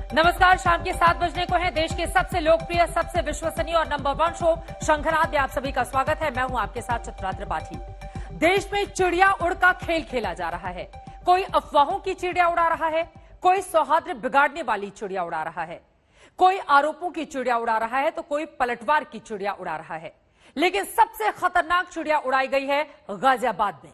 नमस्कार, शाम के 7 बजने को है। देश के सबसे लोकप्रिय, सबसे विश्वसनीय और नंबर 1 शो शंखनाद में आप सभी का स्वागत है। मैं हूं आपके साथ चित्रा त्रिपाठी। देश में चिड़िया उड़ का खेल खेला जा रहा है। कोई अफवाहों की चिड़िया उड़ा रहा है, कोई सौहार्द बिगाड़ने वाली चिड़िया उड़ा रहा है, कोई आरोपों की चिड़िया उड़ा रहा है तो कोई पलटवार की चिड़िया उड़ा रहा है। लेकिन सबसे खतरनाक चिड़िया उड़ाई गई है गाजियाबाद में।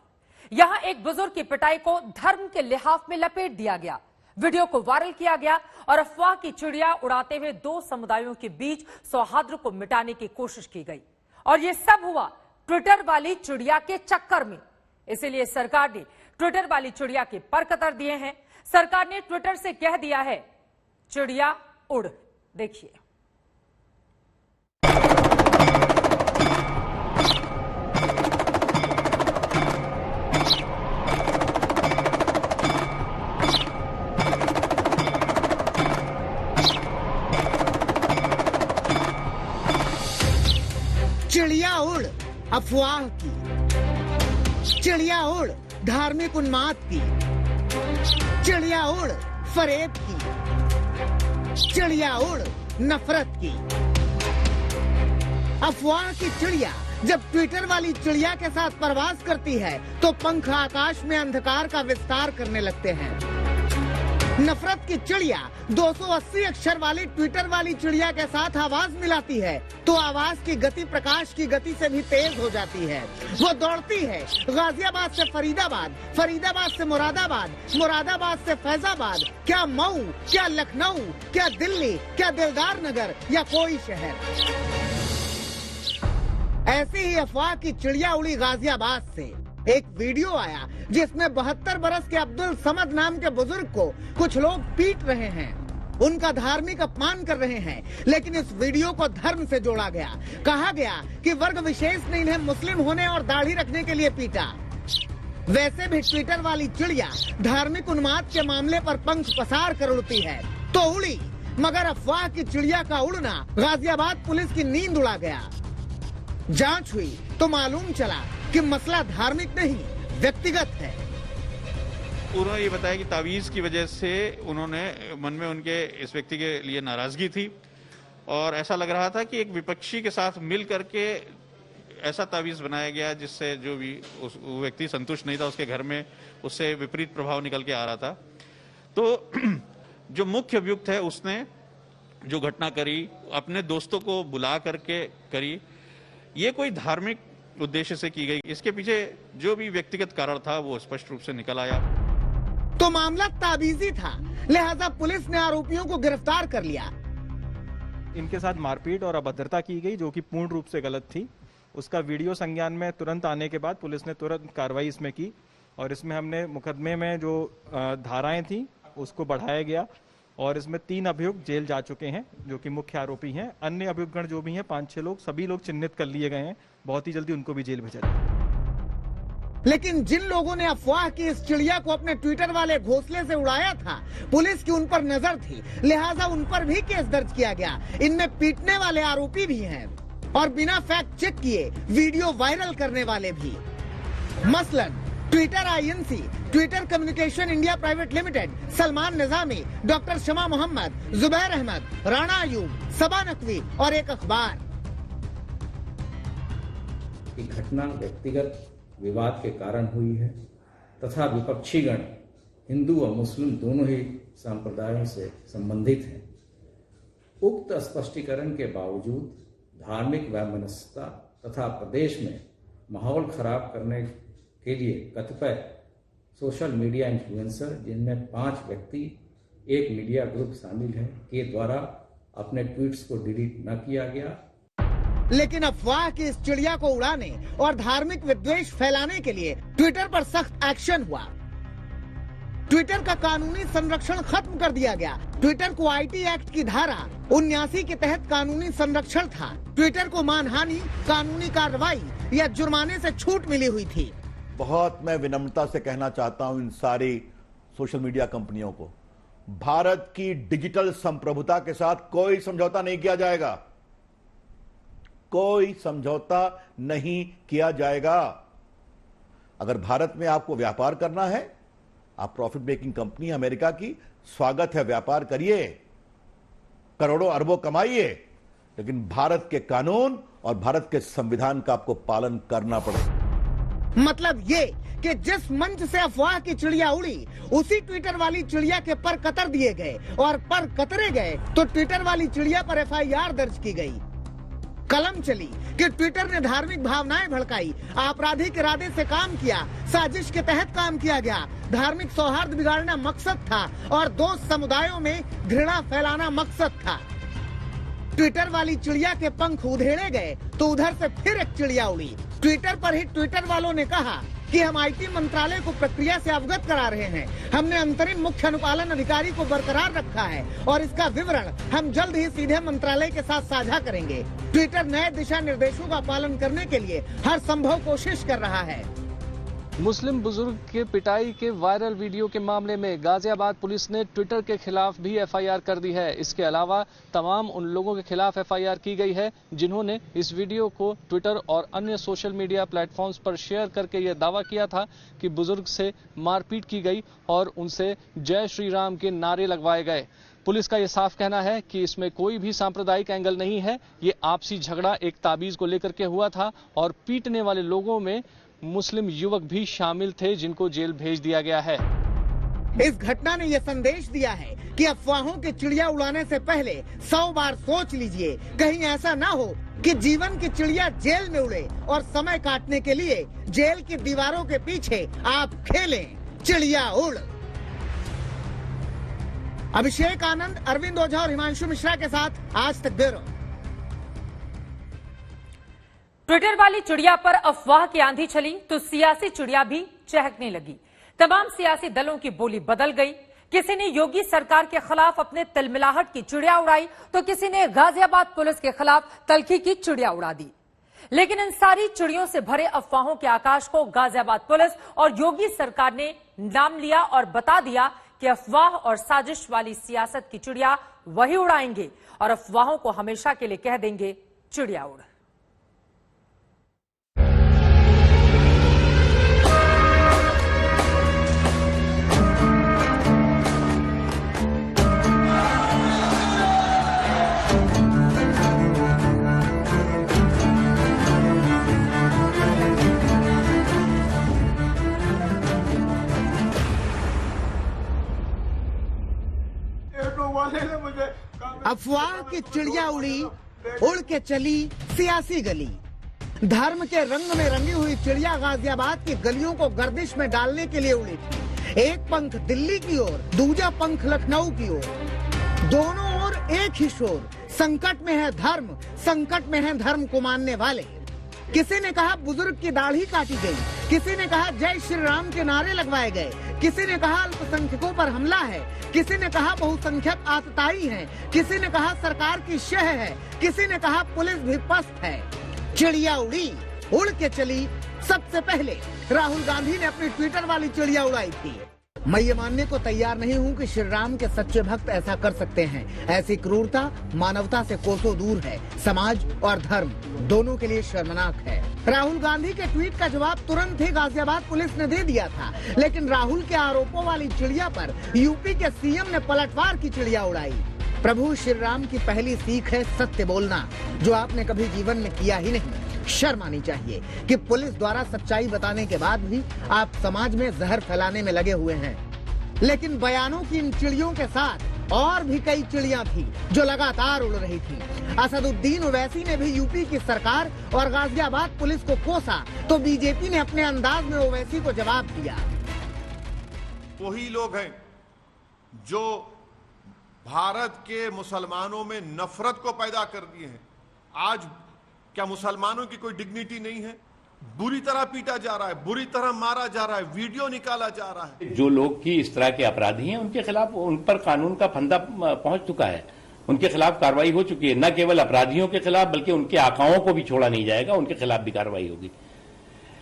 यहां एक बुजुर्ग की पिटाई को धर्म के लिहाफ में लपेट दिया गया। वीडियो को वायरल किया गया और अफवाह की चिड़िया उड़ाते हुए दो समुदायों के बीच सौहार्द को मिटाने की कोशिश की गई। और यह सब हुआ ट्विटर वाली चिड़िया के चक्कर में। इसीलिए सरकार ने ट्विटर वाली चिड़िया के पर कतर दिए हैं। सरकार ने ट्विटर से कह दिया है, चिड़िया उड़। देखिए, चिड़िया उड़ अफवाह की, चिड़िया उड़ धार्मिक उन्माद की, चिड़िया उड़ फरेब की, चिड़िया उड़ नफरत की। अफवाह की चिड़िया जब ट्विटर वाली चिड़िया के साथ परवाज करती है तो पंख आकाश में अंधकार का विस्तार करने लगते हैं। नफरत की चिड़िया 280 अक्षर वाली ट्विटर वाली चिड़िया के साथ आवाज मिलाती है तो आवाज की गति प्रकाश की गति से भी तेज हो जाती है। वो दौड़ती है गाजियाबाद से फरीदाबाद, फरीदाबाद से मुरादाबाद, मुरादाबाद से फैजाबाद, क्या मऊ, क्या लखनऊ, क्या दिल्ली, क्या दिलदार नगर या कोई शहर। ऐसी ही अफवाह की चिड़िया उड़ी गाजियाबाद से। एक वीडियो आया जिसमें 72 बरस के अब्दुल समद नाम के बुजुर्ग को कुछ लोग पीट रहे हैं, उनका धार्मिक अपमान कर रहे हैं। लेकिन इस वीडियो को धर्म से जोड़ा गया। कहा गया कि वर्ग विशेष ने इन्हें मुस्लिम होने और दाढ़ी रखने के लिए पीटा। वैसे भी ट्विटर वाली चिड़िया धार्मिक उन्माद के मामले पर पंख पसार कर उड़ती है तो उड़ी, मगर अफवाह की चिड़िया का उड़ना गाजियाबाद पुलिस की नींद उड़ा गया। जांच हुई तो मालूम चला कि मसला धार्मिक नहीं, व्यक्तिगत है। उन्होंने ये बताया कि तावीज की वजह से उन्होंने मन में उनके इस व्यक्ति के लिए नाराजगी थी और ऐसा लग रहा था कि एक विपक्षी के साथ मिल करके ऐसा तावीज बनाया गया जिससे जो भी वो व्यक्ति संतुष्ट नहीं था, उसके घर में उससे विपरीत प्रभाव निकल के आ रहा था। तो जो मुख्य अभियुक्त है उसने जो घटना करी अपने दोस्तों को बुला करके करी। ये कोई धार्मिक उद्देश्य से की गई, इसके पीछे जो भी व्यक्तिगत कारण था वो स्पष्ट रूप से निकल आया। तो मामला ताबीजी था, लिहाजा पुलिस ने आरोपियों को गिरफ्तार कर लिया। इनके साथ मारपीट और अभद्रता की गई जो कि पूर्ण रूप से गलत थी। उसका वीडियो संज्ञान में तुरंत आने के बाद पुलिस ने तुरंत कार्रवाई इसमें की और इसमें हमने मुकदमे में जो धाराएं थी उसको बढ़ाया गया और इसमें 3 अभियुक्त जेल जा चुके हैं जो कि मुख्य आरोपी हैं। अन्य अभियुक्तगण जो भी हैं 5-6 लोग, सभी लोग चिन्हित कर लिए गए हैं। बहुत ही जल्दी उनको भी जेल भेजा जाएगा। लेकिन जिन लोगों ने अफवाह की इस चिड़िया को अपने ट्विटर वाले घोंसले से उड़ाया था, पुलिस की उन पर नजर थी, लिहाजा उन पर भी केस दर्ज किया गया। इनमें पीटने वाले आरोपी भी हैं और बिना फैक्ट चेक किए वीडियो वायरल करने वाले भी। मसलन Twitter INC, Twitter communication India private limited, Salman Nizami, doctor Shama Mohammed, Zubair Ahmed, Rana Ayyub, Saba Naqvi और एक अखबार। घटना व्यक्तिगत विवाद के कारण हुई है तथा विपक्षीगण हिंदू व मुस्लिम दोनों ही संप्रदायों से संबंधित हैं। उक्त स्पष्टीकरण के बावजूद धार्मिक वैमनस्यता तथा प्रदेश में माहौल खराब करने के लिए कतिपय सोशल मीडिया इन्फ्लुएंसर, जिनमें 5 व्यक्ति एक मीडिया ग्रुप शामिल है, के द्वारा अपने ट्वीट्स को डिलीट न किया गया। लेकिन अफवाह की इस चिड़िया को उड़ाने और धार्मिक विद्वेष फैलाने के लिए ट्विटर पर सख्त एक्शन हुआ। ट्विटर का कानूनी संरक्षण खत्म कर दिया गया। ट्विटर को आईटी एक्ट की धारा 79 के तहत कानूनी संरक्षण था। ट्विटर को मानहानि, कानूनी कार्रवाई या जुर्माने से छूट मिली हुई थी। बहुत मैं विनम्रता से कहना चाहता हूं इन सारी सोशल मीडिया कंपनियों को, भारत की डिजिटल संप्रभुता के साथ कोई समझौता नहीं किया जाएगा, कोई समझौता नहीं किया जाएगा। अगर भारत में आपको व्यापार करना है, आप प्रॉफिट मेकिंग कंपनी अमेरिका की, स्वागत है, व्यापार करिए, करोड़ों अरबों कमाइए, लेकिन भारत के कानून और भारत के संविधान का आपको पालन करना पड़ेगा। मतलब ये कि जिस मंच से अफवाह की चिड़िया उड़ी, उसी ट्विटर वाली चिड़िया के पर कतर दिए गए और पर कतरे गए तो ट्विटर वाली चिड़िया पर FIR दर्ज की गई। कलम चली कि ट्विटर ने धार्मिक भावनाएं भड़काई, आपराधिक इरादे से काम किया, साजिश के तहत काम किया गया, धार्मिक सौहार्द बिगाड़ना मकसद था और दो समुदायों में घृणा फैलाना मकसद था। ट्विटर वाली चिड़िया के पंख उधेड़े गए तो उधर से फिर एक चिड़िया उड़ी। ट्विटर पर ही ट्विटर वालों ने कहा कि हम IT मंत्रालय को प्रक्रिया से अवगत करा रहे हैं, हमने अंतरिम मुख्य अनुपालन अधिकारी को बरकरार रखा है और इसका विवरण हम जल्द ही सीधे मंत्रालय के साथ साझा करेंगे। ट्विटर नए दिशा निर्देशों का पालन करने के लिए हर संभव कोशिश कर रहा है। मुस्लिम बुजुर्ग के पिटाई के वायरल वीडियो के मामले में गाजियाबाद पुलिस ने ट्विटर के खिलाफ भी FIR कर दी है। इसके अलावा तमाम उन लोगों के खिलाफ FIR की गई है जिन्होंने इस वीडियो को ट्विटर और अन्य सोशल मीडिया प्लेटफॉर्म्स पर शेयर करके यह दावा किया था कि बुजुर्ग से मारपीट की गई और उनसे जय श्री राम के नारे लगवाए गए। पुलिस का यह साफ कहना है कि इसमें कोई भी सांप्रदायिक एंगल नहीं है। ये आपसी झगड़ा एक ताबीज को लेकर के हुआ था और पीटने वाले लोगों में मुस्लिम युवक भी शामिल थे जिनको जेल भेज दिया गया है। इस घटना ने यह संदेश दिया है कि अफवाहों की चिड़िया उड़ाने से पहले 100 बार सोच लीजिए, कहीं ऐसा ना हो कि जीवन की चिड़िया जेल में उड़े और समय काटने के लिए जेल की दीवारों के पीछे आप खेलें चिड़िया उड़। अभिषेक आनंद, अरविंद ओझा और हिमांशु मिश्रा के साथ आज तक ब्यूरो। ट्विटर वाली चिड़िया पर अफवाह की आंधी चली तो सियासी चिड़िया भी चहकने लगी। तमाम सियासी दलों की बोली बदल गई। किसी ने योगी सरकार के खिलाफ अपने तिलमिलाहट की चिड़िया उड़ाई तो किसी ने गाजियाबाद पुलिस के खिलाफ तलखी की चिड़िया उड़ा दी। लेकिन इन सारी चिड़ियों से भरे अफवाहों के आकाश को गाजियाबाद पुलिस और योगी सरकार ने नाम लिया और बता दिया कि अफवाह और साजिश वाली सियासत की चिड़िया वही उड़ाएंगे और अफवाहों को हमेशा के लिए कह देंगे चिड़िया उड़। अफवाह की चिड़िया उड़ी, उड़ के चली सियासी गली। धर्म के रंग में रंगी हुई चिड़िया गाजियाबाद की गलियों को गर्दिश में डालने के लिए उड़ी थी। एक पंख दिल्ली की ओर, दूजा पंख लखनऊ की ओर, दोनों ओर एक ही शोर। संकट में है धर्म, संकट में है धर्म को मानने वाले। किसी ने कहा बुजुर्ग की दाढ़ी काटी गई, किसी ने कहा जय श्री राम के नारे लगवाए गए, किसी ने कहा अल्पसंख्यकों पर हमला है, किसी ने कहा बहुसंख्यक आतताई है, किसी ने कहा सरकार की शह है, किसी ने कहा पुलिस भी पस्त है। चिड़िया उड़ी, उड़ के चली। सबसे पहले राहुल गांधी ने अपनी ट्विटर वाली चिड़िया उड़ाई थी। मैं ये मानने को तैयार नहीं हूँ कि श्री राम के सच्चे भक्त ऐसा कर सकते हैं। ऐसी क्रूरता मानवता से कोसों दूर है। समाज और धर्म दोनों के लिए शर्मनाक है। राहुल गांधी के ट्वीट का जवाब तुरंत ही गाजियाबाद पुलिस ने दे दिया था, लेकिन राहुल के आरोपों वाली चिड़िया पर यूपी के CM ने पलटवार की चिड़िया उड़ाई। प्रभु श्री राम की पहली सीख है सत्य बोलना, जो आपने कभी जीवन में किया ही नहीं। शर्म आनी चाहिए कि पुलिस द्वारा सच्चाई बताने के बाद भी आप समाज में जहर फैलाने में लगे हुए हैं। लेकिन बयानों की इन चिड़ियों के साथ और भी कई चिड़ियां थी जो लगातार उड़ रही थी। असदुद्दीन ओवैसी ने भी यूपी की सरकार और गाजियाबाद पुलिस को कोसा तो बीजेपी ने अपने अंदाज में ओवैसी को जवाब दिया। वही लोग हैं जो भारत के मुसलमानों में नफरत को पैदा कर दिए हैं। आज क्या मुसलमानों की कोई डिग्निटी नहीं है? बुरी तरह पीटा जा रहा है, बुरी तरह मारा जा रहा है, वीडियो निकाला जा रहा है। जो लोग की इस तरह के अपराधी हैं उनके खिलाफ, उन पर कानून का फंदा पहुंच चुका है, उनके खिलाफ कार्रवाई हो चुकी है। न केवल अपराधियों के खिलाफ बल्कि उनके आकाओं को भी छोड़ा नहीं जाएगा, उनके खिलाफ भी कार्रवाई होगी।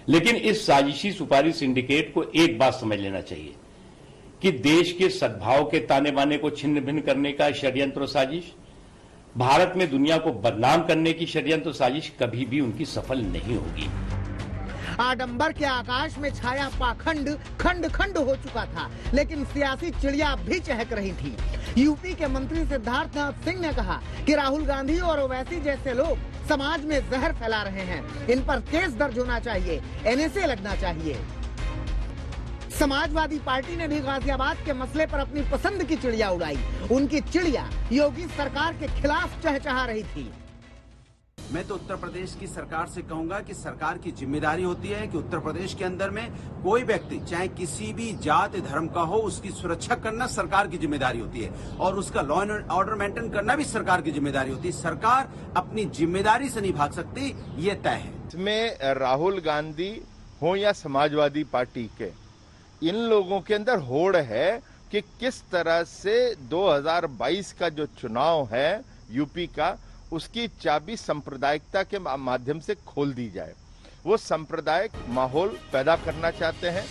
लेकिन इस साजिशी सुपारी सिंडिकेट को एक बात समझ लेना चाहिए कि देश के सद्भाव के ताने बाने को छिन्न भिन्न करने का षड्यंत्र साजिश, भारत में दुनिया को बदनाम करने की षड्यंत्र साजिश कभी भी उनकी सफल नहीं होगी। आडंबर के आकाश में छाया पाखंड खंड खंड हो चुका था, लेकिन सियासी चिड़िया अब भी चहक रही थी। यूपी के मंत्री सिद्धार्थनाथ सिंह ने कहा कि राहुल गांधी और ओवैसी जैसे लोग समाज में जहर फैला रहे हैं, इन पर केस दर्ज होना चाहिए, एनएसए लगना चाहिए। समाजवादी पार्टी ने भी गाजियाबाद के मसले पर अपनी पसंद की चिड़िया उड़ाई। उनकी चिड़िया योगी सरकार के खिलाफ चहचहा रही थी। मैं तो उत्तर प्रदेश की सरकार से कहूंगा कि सरकार की जिम्मेदारी होती है कि उत्तर प्रदेश के अंदर में कोई व्यक्ति चाहे किसी भी जाति धर्म का हो, उसकी सुरक्षा करना सरकार की जिम्मेदारी होती है और उसका लॉ एंड ऑर्डर मेंटेन करना भी सरकार की जिम्मेदारी होती है। सरकार अपनी जिम्मेदारी से नहीं भाग सकती, ये तय है। इसमें राहुल गांधी हो या समाजवादी पार्टी के, इन लोगों के अंदर होड़ है कि किस तरह से 2022 का जो चुनाव है यूपी का, उसकी चाबी सांप्रदायिकता के माध्यम से खोल दी जाए। वो सांप्रदायिक माहौल पैदा करना चाहते हैं।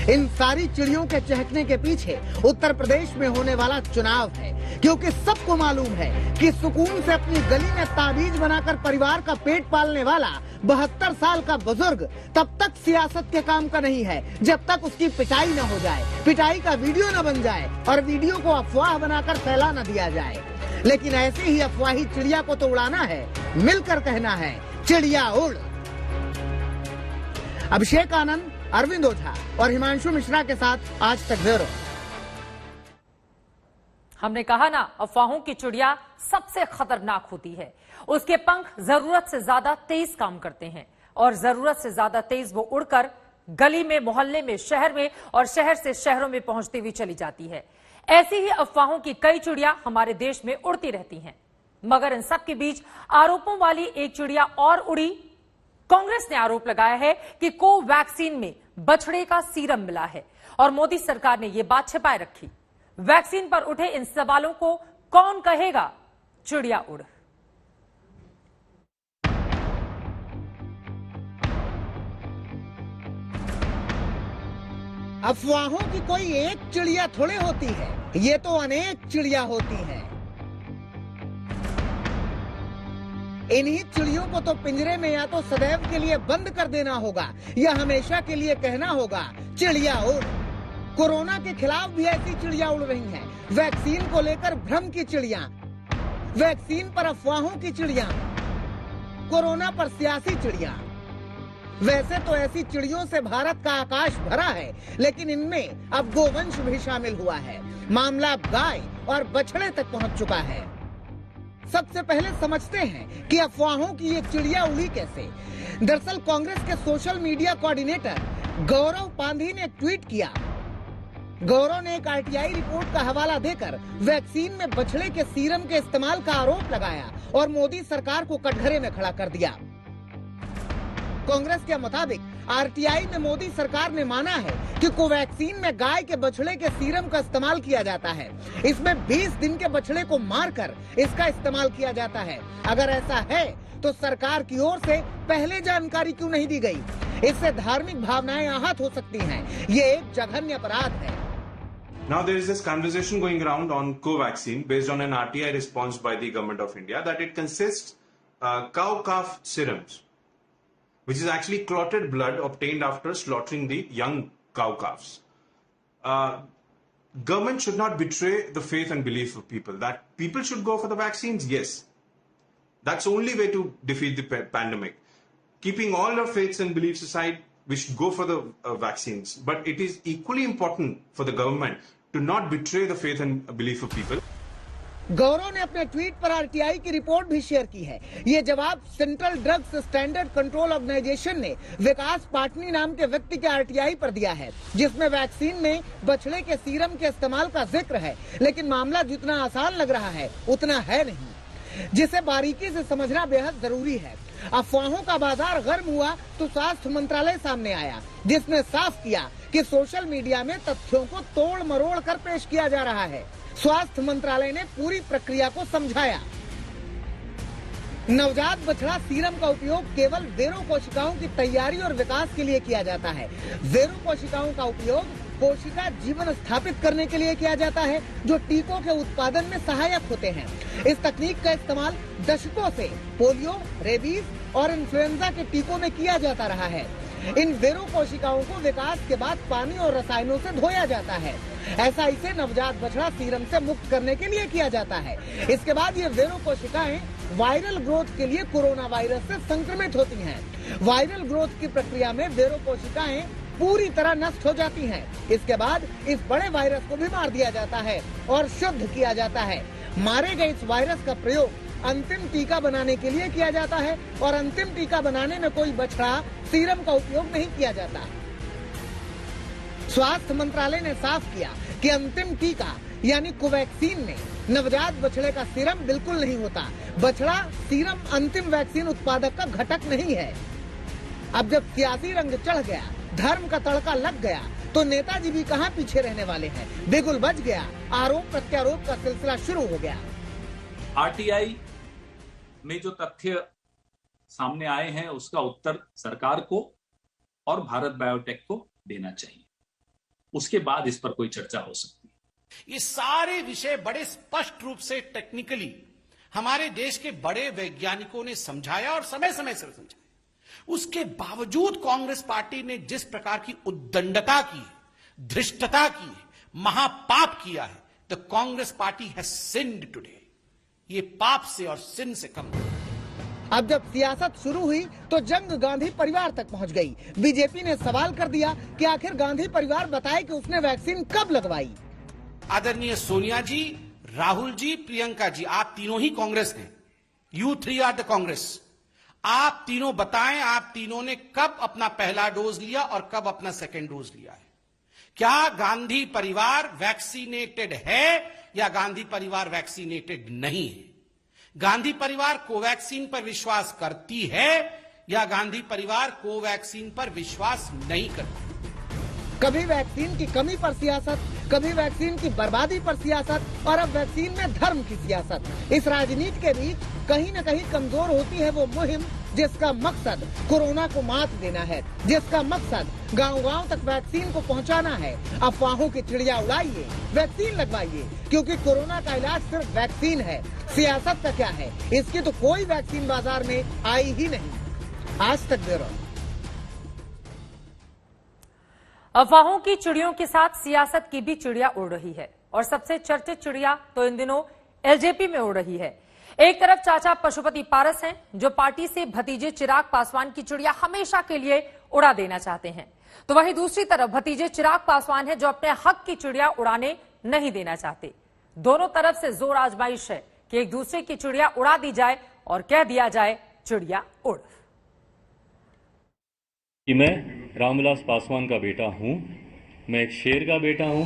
इन सारी चिड़ियों के चहकने के पीछे उत्तर प्रदेश में होने वाला चुनाव है, क्योंकि सबको मालूम है कि सुकून से अपनी गली में ताबीज बनाकर परिवार का पेट पालने वाला 72 साल का बुजुर्ग तब तक सियासत के काम का नहीं है जब तक उसकी पिटाई न हो जाए, पिटाई का वीडियो न बन जाए और वीडियो को अफवाह बनाकर फैला न दिया जाए। लेकिन ऐसे ही अफवाही चिड़िया को तो उड़ाना है, मिलकर कहना है चिड़िया उड़। अभिषेक आनंद, अरविंद ओझा और हिमांशु मिश्रा के साथ आज तक ब्यूरो। हमने कहा ना, अफवाहों की चिड़िया सबसे खतरनाक होती है। उसके पंख जरूरत से ज्यादा तेज काम करते हैं और जरूरत से ज्यादा तेज वो उड़कर गली में, मोहल्ले में, शहर में और शहर से शहरों में पहुंचती हुई चली जाती है। ऐसी ही अफवाहों की कई चिड़िया हमारे देश में उड़ती रहती हैं, मगर इन सब के बीच आरोपों वाली एक चिड़िया और उड़ी। कांग्रेस ने आरोप लगाया है कि कोवैक्सीन में बछड़े का सीरम मिला है और मोदी सरकार ने यह बात छिपाए रखी। वैक्सीन पर उठे इन सवालों को कौन कहेगा चिड़िया उड़। अफवाहों की कोई एक चिड़िया थोड़े होती है, ये तो अनेक चिड़िया होती हैं। इन्हीं चिड़ियों को तो पिंजरे में या तो सदैव के लिए बंद कर देना होगा या हमेशा के लिए कहना होगा चिड़िया उड़। कोरोना के खिलाफ भी ऐसी चिड़िया उड़ रही हैं। वैक्सीन को लेकर भ्रम की चिड़िया, वैक्सीन पर अफवाहों की चिड़िया, कोरोना पर सियासी चिड़िया। वैसे तो ऐसी चिड़ियों से भारत का आकाश भरा है, लेकिन इनमें अब गोवंश भी शामिल हुआ है। मामला गाय और बछड़े तक पहुंच चुका है। सबसे पहले समझते हैं कि अफवाहों की ये चिड़िया उड़ी कैसे। दरअसल कांग्रेस के सोशल मीडिया कोऑर्डिनेटर गौरव पांधी ने ट्वीट किया। गौरव ने एक आरटीआई रिपोर्ट का हवाला देकर वैक्सीन में बछड़े के सीरम के इस्तेमाल का आरोप लगाया और मोदी सरकार को कटघरे में खड़ा कर दिया। कांग्रेस के मुताबिक आरटीआई में मोदी सरकार ने माना है कि कोवैक्सीन में गाय के बछड़े के सीरम का इस्तेमाल किया जाता है। इसमें 20 दिन के बछड़े को मारकर इसका इस्तेमाल किया जाता है। अगर ऐसा है तो सरकार की ओर से पहले जानकारी क्यों नहीं दी गई? इससे धार्मिक भावनाएं आहत हो सकती हैं। ये एक जघन्य अपराध है। Now there is this conversation going around on Covaxin based on an RTI response by the government of India that it consists cow-calf serums, which is actually clotted blood obtained after slaughtering the young cow calves. Government should not betray the faith and belief of people. That people should go for the vaccines, yes. That's the only way to defeat the pandemic. Keeping all our faiths and beliefs aside, we should go for the vaccines. But it is equally important for the government to not betray the faith and belief of people. गौरव ने अपने tweet पर RTI की report भी share की है। ये जवाब Central Drugs Standard Control Organisation ने विकास पाटनी नाम के व्यक्ति के आरटीआई पर दिया है, जिसमें वैक्सीन में बछड़े के सीरम के इस्तेमाल का जिक्र है। लेकिन मामला जितना आसान लग रहा है उतना है नहीं, जिसे बारीकी से समझना बेहद जरूरी है। अफवाहों का बाजार गर्म हुआ तो स्वास्थ्य मंत्रालय सामने आया, जिसने साफ किया कि सोशल मीडिया में तथ्यों को तोड़ मरोड़ कर पेश किया जा रहा है। स्वास्थ्य मंत्रालय ने पूरी प्रक्रिया को समझाया। नवजात बछड़ा सीरम का उपयोग केवल वेरो कोशिकाओं की तैयारी और विकास के लिए किया जाता है। वेरो कोशिकाओं का उपयोग कोशिका जीवन स्थापित करने के लिए किया जाता है, जो टीकों के उत्पादन में सहायक होते हैं। इस तकनीक का इस्तेमाल दशकों से पोलियो, रेबीज और इन्फ्लुएंजा के टीकों में किया जाता रहा है। इन वेरो कोशिकाओं को विकास के बाद पानी और रसायनों से धोया जाता है। ऐसा इसे नवजात बछड़ा सीरम से मुक्त करने के लिए किया जाता है। इसके बाद ये वेरो कोशिकाएं वायरल ग्रोथ के लिए कोरोना वायरस से संक्रमित होती हैं। वायरल ग्रोथ की प्रक्रिया में वेरो कोशिकाएं पूरी तरह नष्ट हो जाती हैं। इसके बाद इस बड़े वायरस को भी मार दिया जाता है और शुद्ध किया जाता है। मारे गए इस वायरस का प्रयोग अंतिम टीका बनाने के लिए किया जाता है और अंतिम टीका बनाने में कोई बछड़ा सीरम का उपयोग नहीं किया जाता। स्वास्थ्य मंत्रालय ने साफ किया कि अंतिम टीका यानी कोवैक्सीन में नवजात बछड़े का सीरम बिल्कुल नहीं होता। बछड़ा सीरम अंतिम वैक्सीन उत्पादक का घटक नहीं है। अब जब सियासी रंग चढ़ गया, धर्म का तड़का लग गया, तो नेताजी भी कहां पीछे रहने वाले हैं। बिगुल बज गया, आरोप प्रत्यारोप का सिलसिला शुरू हो गया। आरटीआई में जो तथ्य सामने आए हैं उसका उत्तर सरकार को और भारत बायोटेक को देना चाहिए, उसके बाद इस पर कोई चर्चा हो सकती है। ये सारे विषय बड़े स्पष्ट रूप से टेक्निकली हमारे देश के बड़े वैज्ञानिकों ने समझाया और समय समय से समझाया। उसके बावजूद कांग्रेस पार्टी ने जिस प्रकार की उद्दंडता की, धृष्टता की, महापाप किया है, the Congress party has sinned today. ये पाप से और सिन से कम। अब जब सियासत शुरू हुई तो जंग गांधी परिवार तक पहुंच गई। बीजेपी ने सवाल कर दिया कि आखिर गांधी परिवार बताए कि उसने वैक्सीन कब लगवाई। आदरणीय सोनिया जी, राहुल जी, प्रियंका जी, आप तीनों ही कांग्रेस हैं। You three are the congress. आप तीनों बताएं, आप तीनों ने कब अपना पहला डोज लिया और कब अपना सेकेंड डोज लिया है। क्या गांधी परिवार वैक्सीनेटेड है या गांधी परिवार वैक्सीनेटेड नहीं है? गांधी परिवार कोवैक्सीन पर विश्वास करती है या गांधी परिवार कोवैक्सीन पर विश्वास नहीं करती? कभी वैक्सीन की कमी पर सियासत, कभी वैक्सीन की बर्बादी पर सियासत और अब वैक्सीन में धर्म की सियासत। इस राजनीति के बीच कहीं न कहीं कमजोर होती है वो मुहिम जिसका मकसद कोरोना को मात देना है, जिसका मकसद गांव-गांव तक वैक्सीन को पहुंचाना है। अफवाहों की चिड़िया उड़ाइए, वैक्सीन लगवाइए, क्योंकि कोरोना का इलाज सिर्फ वैक्सीन है। सियासत का क्या है, इसकी तो कोई वैक्सीन बाजार में आई ही नहीं। आज तक ब्यूरो। अफवाहों की चिड़ियों के साथ सियासत की भी चिड़िया उड़ रही है और सबसे चर्चित चिड़िया तो इन दिनों एलजेपी में उड़ रही है। एक तरफ चाचा पशुपति पारस हैं जो पार्टी से भतीजे चिराग पासवान की चिड़िया हमेशा के लिए उड़ा देना चाहते हैं, तो वहीं दूसरी तरफ भतीजे चिराग पासवान हैं जो अपने हक की चिड़िया उड़ाने नहीं देना चाहते। दोनों तरफ से जोर आजमाइश है कि एक दूसरे की चिड़िया उड़ा दी जाए और कह दिया जाए चिड़िया उड़। कि मैं रामविलास पासवान का बेटा हूं, मैं एक शेर का बेटा हूं।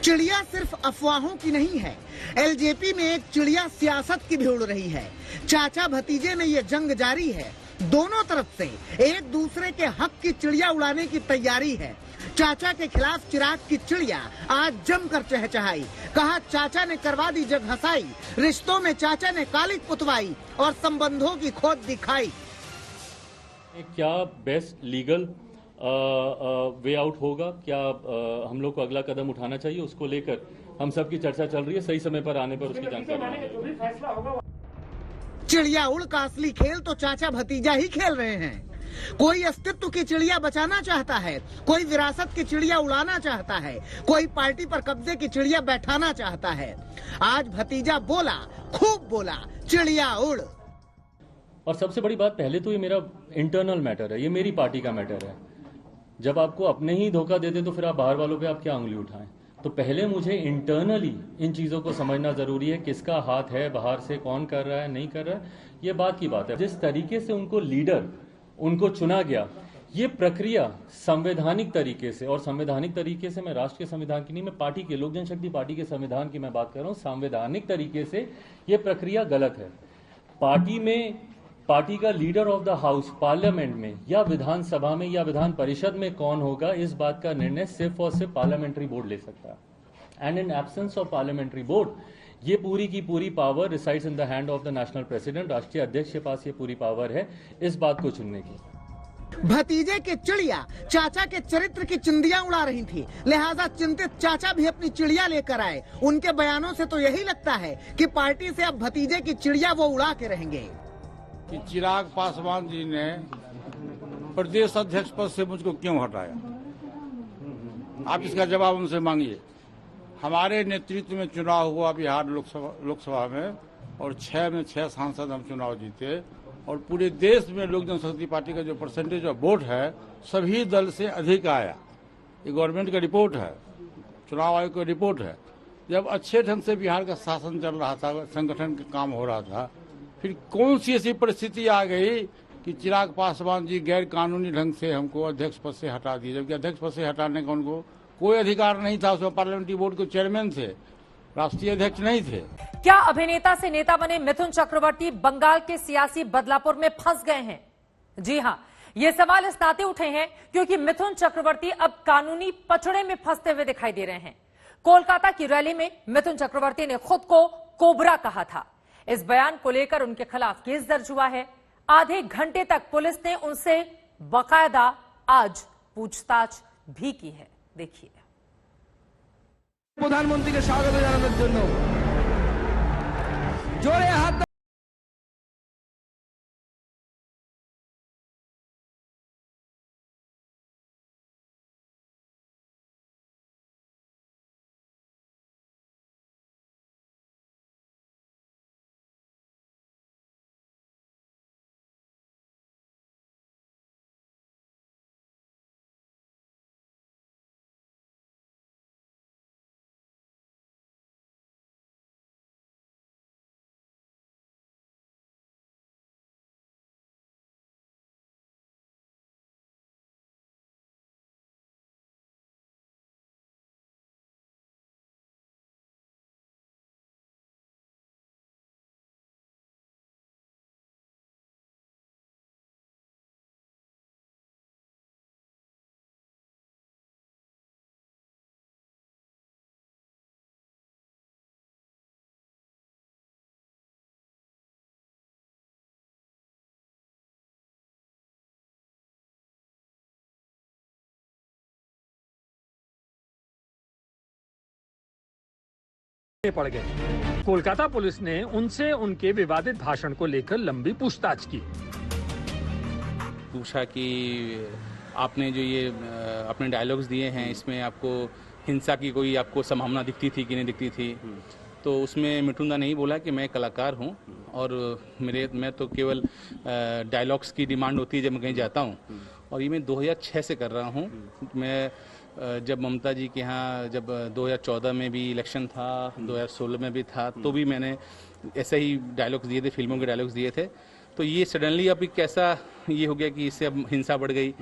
चिड़िया सिर्फ अफवाहों की नहीं है, एलजेपी में एक चिड़िया सियासत की भी उड़ रही है। चाचा भतीजे में ये जंग जारी है। दोनों तरफ से एक दूसरे के हक की चिड़िया उड़ाने की तैयारी है। चाचा के खिलाफ चिराग की चिड़िया आज जमकर चहचहाई। कहा चाचा ने करवा दी जग हंसाई, रिश्तों में चाचा ने कालिक पुतवाई और संबंधों की खोज दिखाई। क्या बेस्ट लीगल वे आउट होगा, क्या हम लोग को अगला कदम उठाना चाहिए, उसको लेकर हम सब की चर्चा चल रही है। सही समय पर आने पर उसकी जानकारी। चिड़िया उड़ का असली खेल तो चाचा भतीजा ही खेल रहे हैं। कोई अस्तित्व की चिड़िया बचाना चाहता है, कोई विरासत की चिड़िया उड़ाना चाहता है, कोई पार्टी पर कब्जे की चिड़िया बैठाना चाहता है। आज भतीजा बोला, खूब बोला, चिड़िया उड़। और सबसे बड़ी बात, पहले तो ये मेरा इंटरनल मैटर है, ये मेरी पार्टी का मैटर है। जब आपको अपने ही धोखा देते तो फिर आप बाहर वालों पे आप क्या उंगली उठाएं। तो पहले मुझे इंटरनली इन चीज़ों को समझना ज़रूरी है, किसका हाथ है, बाहर से कौन कर रहा है, नहीं कर रहा है, ये बात की बात है। जिस तरीके से उनको लीडर उनको चुना गया, ये प्रक्रिया संवैधानिक तरीके से, और संवैधानिक तरीके से मैं राष्ट्र के संविधान की नहीं, मैं पार्टी के, लोक जनशक्ति पार्टी के संविधान की मैं बात कर रहा हूँ। संवैधानिक तरीके से ये प्रक्रिया गलत है। पार्टी में पार्टी का leader of the house parliament में या विधानसभा में या विधान परिषद में कौन होगा, इस बात का निर्णय सिर्फ और सिर्फ पार्लियामेंट्री बोर्ड ले सकता है। And in absence of parliamentary board, ये पूरी की पूरी power resides in the hand of the national president. राष्ट्रीय अध्यक्ष के पास ये पूरी पावर है इस बात को चुनने की। भतीजे की चिड़िया चाचा के चरित्र की चिंदियां उड़ा रही थी, लिहाजा चिंतित चाचा भी अपनी चिड़िया लेकर आए। उनके बयानों से तो यही लगता है कि पार्टी से अब भतीजे की चिड़िया वो उड़ा के रहेंगे। कि चिराग पासवान जी ने प्रदेश अध्यक्ष पद से मुझको क्यों हटाया, आप इसका जवाब उनसे मांगिए। हमारे नेतृत्व में चुनाव हुआ बिहार लोकसभा में और 6 में 6 सांसद हम चुनाव जीते और पूरे देश में लोक जनशक्ति पार्टी का जो परसेंटेज ऑफ वोट है सभी दल से अधिक आया। ये गवर्नमेंट का रिपोर्ट है, चुनाव आयोग का रिपोर्ट है। जब अच्छे ढंग से बिहार का शासन चल रहा था, संगठन का काम हो रहा था, फिर कौन सी ऐसी परिस्थिति आ गई कि चिराग पासवान जी गैर कानूनी ढंग से हमको अध्यक्ष पद से हटा दिए, जबकि अध्यक्ष पद से हटाने का उनको कोई अधिकार नहीं था। उसमें पार्लियामेंट्री बोर्ड के चेयरमैन थे, राष्ट्रीय अध्यक्ष नहीं थे। क्या अभिनेता से नेता बने मिथुन चक्रवर्ती बंगाल के सियासी बदलापुर में फंस गए हैं? जी हां, ये सवाल इस नाते उठे हैं क्योंकि मिथुन चक्रवर्ती अब कानूनी पचड़े में फंसते हुए दिखाई दे रहे हैं। कोलकाता की रैली में मिथुन चक्रवर्ती ने खुद को कोबरा कहा था। इस बयान को लेकर उनके खिलाफ केस दर्ज हुआ है। आधे घंटे तक पुलिस ने उनसे बाकायदा आज पूछताछ भी की है। देखिए। प्रधानमंत्री के स्वागत জানানোর জন্য জোরে হাত पड़ गए। कोलकाता पुलिस ने उनसे उनके विवादित भाषण को लेकर लंबी पूछताछ की। पूछा कि आपने जो ये अपने डायलॉग्स दिए हैं इसमें आपको हिंसा की कोई आपको संभावना दिखती थी कि नहीं दिखती थी। तो उसमें मिठुन दा नहीं बोला कि मैं कलाकार हूं और मैं तो केवल डायलॉग्स की डिमांड होती है जब मैं कहीं जाता हूं, और ये मैं 2006 से कर रहा हूं। मैं जब ममता जी के यहाँ जब 2014 में भी इलेक्शन था, 2016 में भी था, तो भी मैंने ऐसे ही डायलॉग्स दिए थे, फिल्मों के डायलॉग्स दिए थे। तो ये सडनली अभी कैसा ये हो गया कि इससे अब हिंसा बढ़ गई।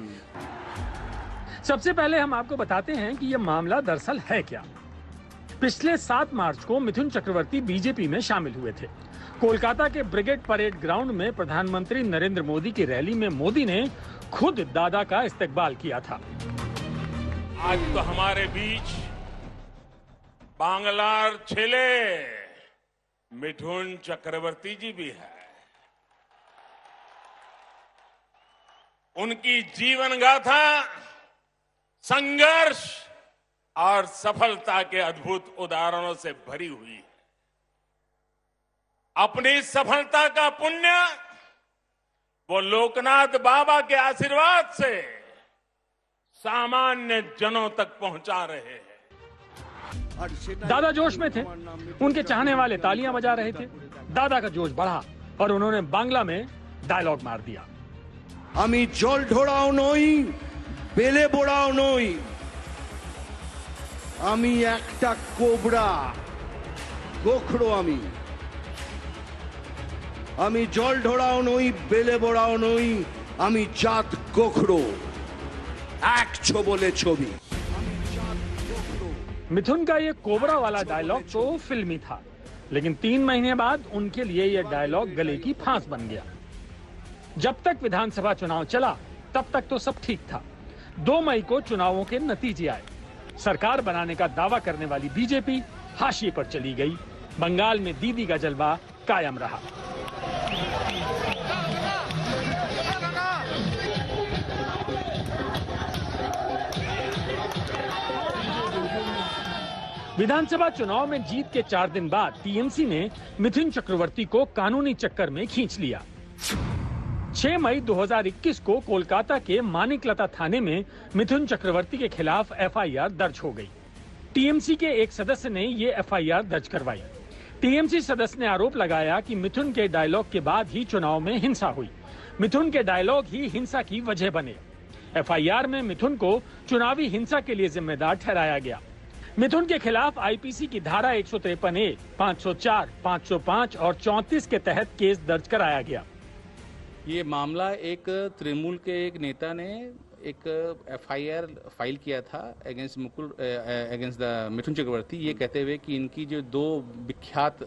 सबसे पहले हम आपको बताते हैं कि यह मामला दरअसल है क्या। पिछले 7 मार्च को मिथुन चक्रवर्ती बीजेपी में शामिल हुए थे। कोलकाता के ब्रिगेड परेड ग्राउंड में प्रधानमंत्री नरेंद्र मोदी की रैली में मोदी ने खुद दादा का इस्तकबाल किया था। आज तो हमारे बीच बांग्लार छेले मिठुन चक्रवर्ती जी भी है। उनकी जीवन गाथा संघर्ष और सफलता के अद्भुत उदाहरणों से भरी हुई है। अपनी सफलता का पुण्य वो लोकनाथ बाबा के आशीर्वाद से सामान्य जनों तक पहुंचा रहे हैं। दादा जोश में थे, उनके चाहने वाले तालियां बजा रहे थे। दादा का जोश बढ़ा और उन्होंने बांग्ला में डायलॉग मार दिया। আমি জল ঢোড়াও নই, বেলে বোড়াও নই, আমি একটা কোবরা, গোখরো আমি। আমি জল ঢোড়াও নই, বেলে বোড়াও নই, আমি জাত গোখরো, এক ছোবলে ছবি। मिथुन का ये कोबरा वाला डायलॉग तो फिल्मी था, लेकिन 3 महीने बाद उनके लिए ये डायलॉग गले की फांस बन गया। जब तक विधानसभा चुनाव चला तब तक तो सब ठीक था। 2 मई को चुनावों के नतीजे आए। सरकार बनाने का दावा करने वाली बीजेपी हाशिए पर चली गई। बंगाल में दीदी का जलवा कायम रहा। विधानसभा चुनाव में जीत के 4 दिन बाद टीएमसी ने मिथुन चक्रवर्ती को कानूनी चक्कर में खींच लिया। 6 मई 2021 को कोलकाता के मानिकलता थाने में मिथुन चक्रवर्ती के खिलाफ एफआईआर दर्ज हो गई। टीएमसी के एक सदस्य ने ये एफआईआर दर्ज करवाई। टीएमसी सदस्य ने आरोप लगाया कि मिथुन के डायलॉग के बाद ही चुनाव में हिंसा हुई। मिथुन के डायलॉग ही हिंसा की वजह बने। एफआईआर में मिथुन को चुनावी हिंसा के लिए जिम्मेदार ठहराया गया। मिथुन के खिलाफ आईपीसी की धारा 153A, 504, 505 और 34 के तहत केस दर्ज कराया गया। ये मामला एक तृणमूल के एक नेता ने एक एफआईआर फाइल किया था अगेंस्ट मिथुन चक्रवर्ती, ये कहते हुए कि इनकी जो 2 विख्यात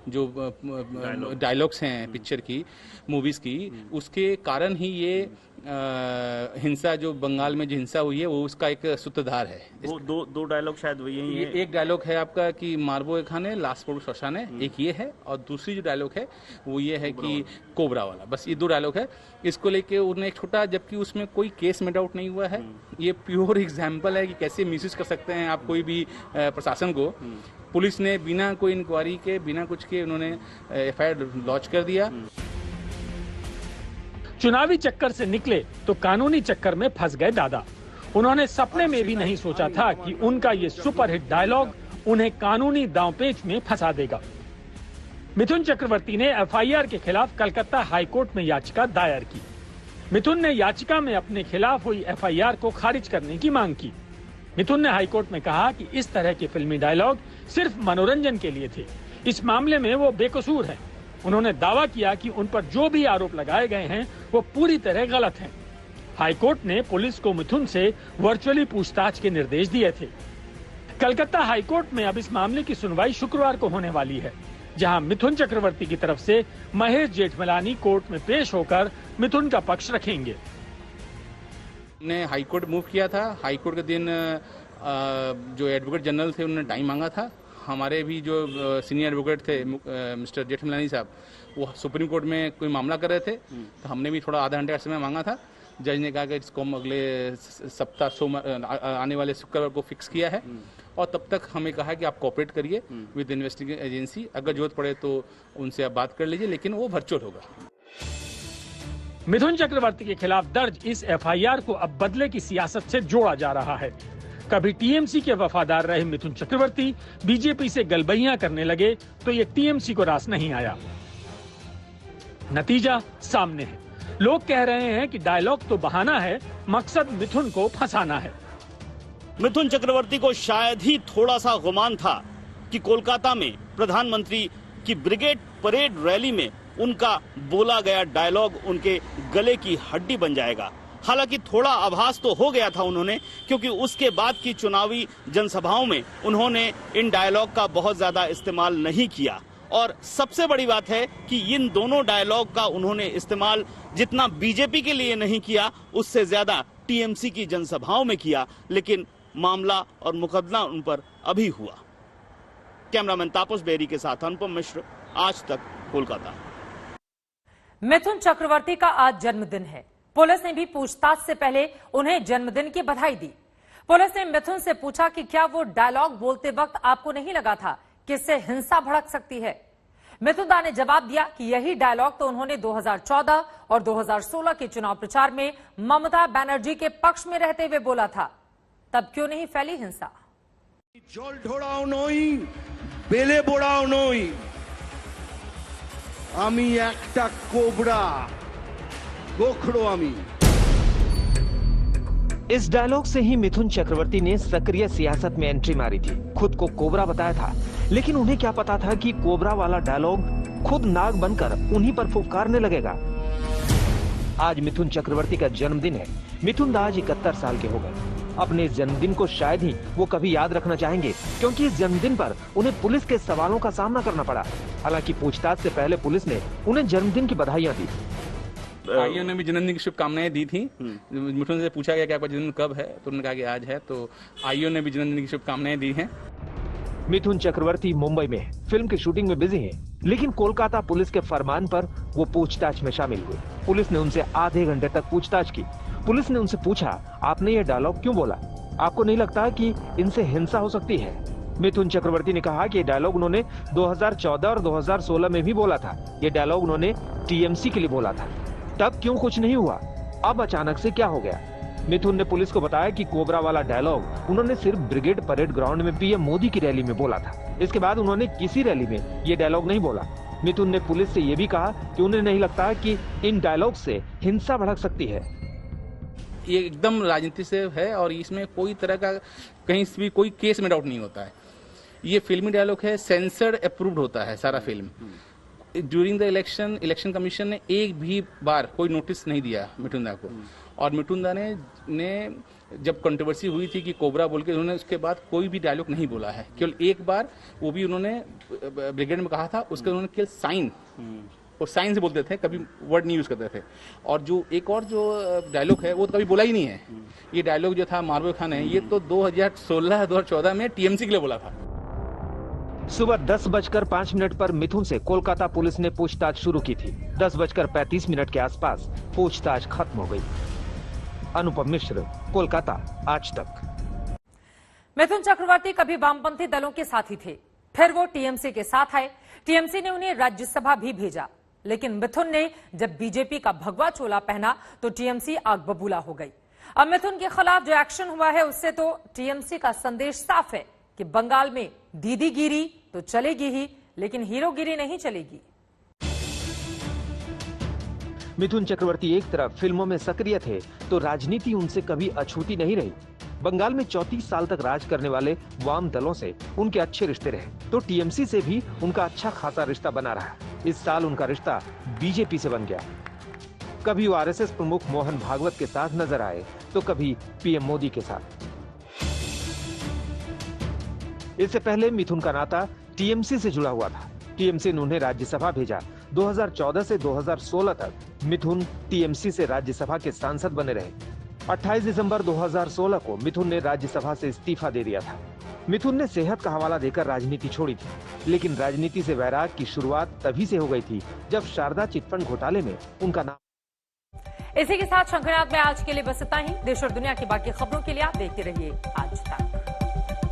जो डायलॉग्स हैं पिक्चर की, मूवीज की, उसके कारण ही ये हिंसा जो बंगाल में जो हिंसा हुई है वो उसका एक सूत्रधार है। वो दो डायलॉग शायद वही है। एक डायलॉग है आपका कि मारबो ए खाने लास्ट पोड़ श्मशान है, एक ये है, और दूसरी जो डायलॉग है वो ये है कि कोबरा वाला। बस ये 2 डायलॉग है। इसको लेके उन्होंने एक छोटा, जबकि उसमें कोई केस मेड आउट नहीं हुआ है। ये प्योर एग्जाम्पल है कि कैसे मिसयूज कर सकते हैं आप कोई भी प्रशासन को। पुलिस ने बिना कोई इंक्वायरी के, बिना कुछ के उन्होंने एफआईआर लॉन्च कर दिया। चुनावी चक्कर से निकले तो कानूनी चक्कर में फंस गए दादा। उन्होंने सपने में भी नहीं सोचा था कि उनका ये सुपरहिट डायलॉग उन्हें कानूनी दांवपेच में फंसा देगा। मिथुन चक्रवर्ती ने एफआईआर के खिलाफ कलकत्ता हाईकोर्ट में याचिका दायर की। मिथुन ने याचिका में अपने खिलाफ हुई एफआईआर को खारिज करने की मांग की। मिथुन ने हाईकोर्ट में कहा कि इस तरह के फिल्मी डायलॉग सिर्फ मनोरंजन के लिए थे। इस मामले में वो बेकसूर हैं। उन्होंने दावा किया कि उन पर जो भी आरोप लगाए गए हैं वो पूरी तरह गलत हैं। हाईकोर्ट ने पुलिस को मिथुन से वर्चुअली पूछताछ के निर्देश दिए थे। कलकत्ता हाईकोर्ट में अब इस मामले की सुनवाई शुक्रवार को होने वाली है, जहां मिथुन चक्रवर्ती की तरफ से महेश जेठमलानी कोर्ट में पेश होकर मिथुन का पक्ष रखेंगे। ने हाईकोर्ट मूव किया था। हाईकोर्ट के दिन जो एडवोकेट जनरल थे उन्होंने टाइम मांगा था। हमारे भी जो सीनियर एडवोकेट थे मिस्टर जेठमलानी साहब, वो सुप्रीम कोर्ट में कोई मामला कर रहे थे, तो हमने भी थोड़ा आधा घंटे का समय मांगा था। जज ने कहा कि इसको हम अगले सप्ताह आने वाले शुक्रवार को फिक्स किया है, और तब तक हमें कहा कि आप कोऑपरेट करिए विद इन्वेस्टिगेशन एजेंसी। अगर जरूरत पड़े तो उनसे आप बात कर लीजिए, लेकिन वो वर्चुअल होगा। मिथुन चक्रवर्ती के खिलाफ दर्ज इस एफआईआर को अब बदले की सियासत से जोड़ा जा रहा है। कभी टीएमसी के वफादार रहे मिथुन चक्रवर्ती बीजेपी से गलबहियां करने लगे तो ये टीएमसी को रास नहीं आया। नतीजा सामने है। लोग कह रहे हैं कि डायलॉग तो बहाना है, मकसद मिथुन को फंसाना है। मिथुन चक्रवर्ती को शायद ही थोड़ा सा गुमान था कि कोलकाता में प्रधानमंत्री की ब्रिगेड परेड रैली में उनका बोला गया डायलॉग उनके गले की हड्डी बन जाएगा। हालांकि थोड़ा आभास तो हो गया था उन्होंने, क्योंकि उसके बाद की चुनावी जनसभाओं में उन्होंने इन डायलॉग का बहुत ज्यादा इस्तेमाल नहीं किया। और सबसे बड़ी बात है कि इन दोनों डायलॉग का उन्होंने इस्तेमाल जितना बीजेपी के लिए नहीं किया, उससे ज्यादा टीएमसी की जनसभाओं में किया। लेकिन मामला और मुकदमा उन पर अभी हुआ। कैमरामैन तापस बेरी के साथ अनुपम मिश्र, आज तक, कोलकाता। मिथुन चक्रवर्ती का आज जन्मदिन है। पुलिस ने भी पूछताछ से पहले उन्हें जन्मदिन की बधाई दी। पुलिस ने मिथुन से पूछा कि क्या वो डायलॉग बोलते वक्त आपको नहीं लगा था कि इससे हिंसा भड़क सकती है। मिथुन दा ने जवाब दिया कि यही डायलॉग तो उन्होंने 2014 और 2016 के चुनाव प्रचार में ममता बनर्जी के पक्ष में रहते हुए बोला था। तब क्यों नहीं फैली हिंसा? जल ढोड़ाओ नई, बेले बोड़ाओ नई, आमी एकटा कोबरा, गोखड़ो आमी। इस डायलॉग से ही मिथुन चक्रवर्ती ने सक्रिय सियासत में एंट्री मारी थी। खुद को कोबरा बताया था, लेकिन उन्हें क्या पता था कि कोबरा वाला डायलॉग खुद नाग बनकर उन्हीं पर फुफकारने लगेगा। आज मिथुन चक्रवर्ती का जन्मदिन है। मिथुन दा आज 71 साल के हो गए। अपने इस जन्मदिन को शायद ही वो कभी याद रखना चाहेंगे, क्योंकि इस जन्मदिन पर उन्हें पुलिस के सवालों का सामना करना पड़ा। हालांकि पूछताछ से पहले पुलिस ने उन्हें जन्मदिन की बधाइयां दी। आईओ ने भी जन्मदिन की शुभकामनाएं दी थी। मिथुन से पूछा गया कि आपका जन्मदिन कब है, तो उन्होंने कहा कि आज है। तो आईओ ने भी जन्मदिन की शुभकामनाएं दी हैं। मिथुन चक्रवर्ती मुंबई में फिल्म की शूटिंग में बिजी हैं, लेकिन कोलकाता पुलिस के फरमान पर वो पूछताछ में शामिल हुए। पुलिस ने उनसे आधे घंटे तक पूछताछ की। पुलिस ने उनसे पूछा, आपने ये डायलॉग क्यों बोला? आपको नहीं लगता कि इनसे हिंसा हो सकती है? मिथुन चक्रवर्ती ने कहा कि ये डायलॉग उन्होंने 2014 और 2016 में भी बोला था। ये डायलॉग उन्होंने टीएमसी के लिए बोला था। तब क्यों कुछ नहीं हुआ, अब अचानक से क्या हो गया? मिथुन ने पुलिस को बताया कि कोबरा वाला डायलॉग उन्होंने सिर्फ ब्रिगेड परेड ग्राउंड में पीएम मोदी की रैली में बोला था। इसके बाद उन्होंने किसी रैली में ये डायलॉग नहीं बोला। मिथुन ने पुलिस से ये भी कहा कि उन्हें नहीं लगता कि इन डायलॉग से हिंसा भड़क सकती है। ये एकदम राजनीति से है और इसमें कोई तरह का कहीं से भी कोई केस में डाउट नहीं होता है। ये फिल्मी डायलॉग है, सेंसर्ड अप्रूव्ड होता है सारा film. During the election commission ने एक भी बार कोई नोटिस नहीं दिया मिठुंदा को। और मिठुंदा ने जब कंट्रोवर्सी हुई थी कि कोबरा बोल के, उन्होंने उसके बाद कोई भी डायलॉग नहीं बोला है। केवल एक बार, वो भी उन्होंने ब्रिगेड में कहा था, उसके उन्होंने केवल साइन और साइन से बोलते थे, कभी वर्ड नहीं यूज करते थे। और जो एक और जो डायलॉग है वो तो कभी बोला ही नहीं है। ये डायलॉग जो था मारबो खान है, ये तो 2016-2014 में टीएमसी के लिए बोला था। सुबह 10:05 पर मिथुन से कोलकाता पुलिस ने पूछताछ शुरू की थी। 10:35 के आसपास पूछताछ खत्म हो गई। अनुपम मिश्र, कोलकाता, आज तक। मिथुन चक्रवर्ती कभी वामपंथी दलों के साथी थे, फिर वो टीएमसी के साथ आए। टीएमसी ने उन्हें राज्यसभा भी भेजा, लेकिन मिथुन ने जब बीजेपी का भगवा चोला पहना तो टीएमसी आग बबूला हो गई। अब मिथुन के खिलाफ जो एक्शन हुआ है उससे तो टीएमसी का संदेश साफ है कि बंगाल में दीदीगिरी तो चलेगी ही, लेकिन हीरोगिरी नहीं चलेगी। मिथुन चक्रवर्ती एक तरफ फिल्मों में सक्रिय थे तो राजनीति उनसे कभी अछूती नहीं रही। बंगाल में 34 साल तक राज करने वाले वाम दलों से उनके अच्छे रिश्ते रहे, तो टीएमसी से भी उनका अच्छा खासा रिश्ता बना रहा। इस साल उनका रिश्ता बीजेपी से बन गया। कभी वो आरएसएस प्रमुख मोहन भागवत के साथ नजर आए तो कभी पीएम मोदी के साथ। इससे पहले मिथुन का नाता टीएमसी से जुड़ा हुआ था। टीएमसी ने उन्हें राज्यसभा भेजा। 2014 से 2016 तक मिथुन टीएमसी से राज्यसभा के सांसद बने रहे। 28 दिसंबर 2016 को मिथुन ने राज्यसभा से इस्तीफा दे दिया था। मिथुन ने सेहत का हवाला देकर राजनीति छोड़ी थी, लेकिन राजनीति से वैराग की शुरुआत तभी से हो गई थी जब शारदा चिटफंड घोटाले में उनका नाम। इसी के साथ शंकरनाथ में आज के लिए बस इतना ही। देश और दुनिया की बाकी खबरों के लिए आप देखते रहिए आज तक।